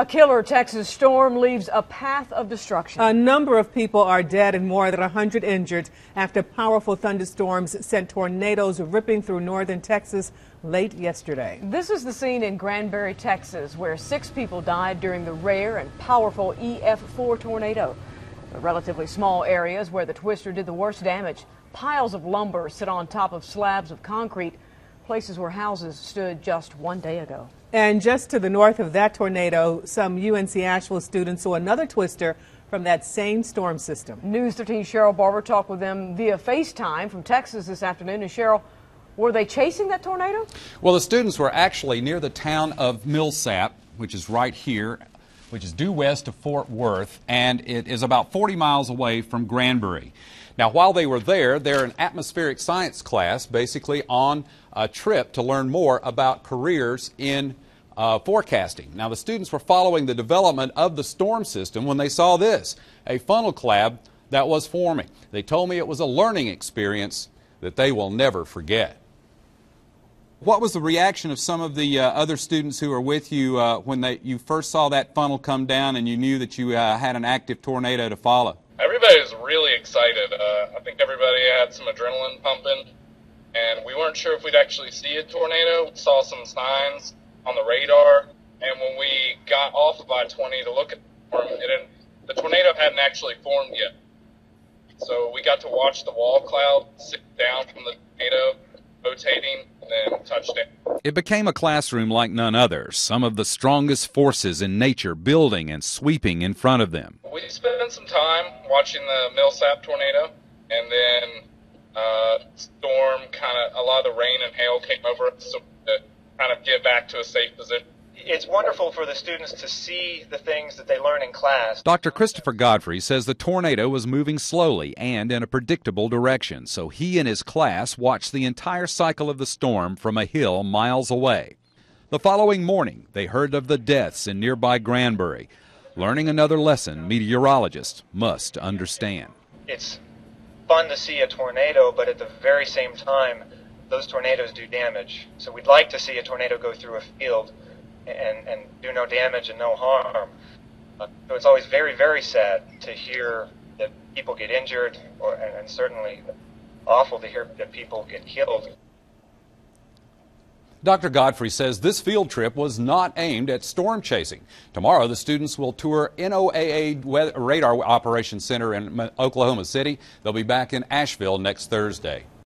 A killer Texas storm leaves a path of destruction. A number of people are dead and more than 100 injured after powerful thunderstorms sent tornadoes ripping through northern Texas late yesterday. This is the scene in Granbury, Texas, where 6 people died during the rare and powerful EF4 tornado. The relatively small areas where the twister did the worst damage. Piles of lumber sit on top of slabs of concrete, places where houses stood just one day ago. And just to the north of that tornado, some UNC Asheville students saw another twister from that same storm system. News 13's Cheryl Barber talked with them via FaceTime from Texas this afternoon. And Cheryl, were they chasing that tornado? Well, the students were actually near the town of Millsap, which is right here, which is due west of Fort Worth, and it is about 40 miles away from Granbury. Now, while they were there, they're an atmospheric science class, basically on a trip to learn more about careers in forecasting. Now, the students were following the development of the storm system when they saw this, a funnel cloud that was forming. They told me it was a learning experience that they will never forget. What was the reaction of some of the other students who were with you when you first saw that funnel come down and you knew that you had an active tornado to follow? Everybody was really excited. I think everybody had some adrenaline pumping, and we weren't sure if we'd actually see a tornado. We saw some signs on the radar, and when we got off of I-20 to look at the tornado hadn't actually formed yet. So we got to watch the wall cloud sit down from the tornado, rotating, and then touchdown. It became a classroom like none other. Some of the strongest forces in nature building and sweeping in front of them. We spent some time watching the Millsap tornado, and then storm, a lot of the rain and hail came over us, so to kind of get back to a safe position. It's wonderful for the students to see the things that they learn in class. Dr. Christopher Godfrey says the tornado was moving slowly and in a predictable direction, so he and his class watched the entire cycle of the storm from a hill miles away. The following morning, they heard of the deaths in nearby Granbury, learning another lesson meteorologists must understand. It's fun to see a tornado, but at the very same time, those tornadoes do damage. So we'd like to see a tornado go through a field and do no damage and no harm. So it's always very, very sad to hear that people get injured, and certainly awful to hear that people get killed. Dr. Godfrey says this field trip was not aimed at storm chasing. Tomorrow, the students will tour NOAA Radar Operations Center in Oklahoma City. They'll be back in Asheville next Thursday.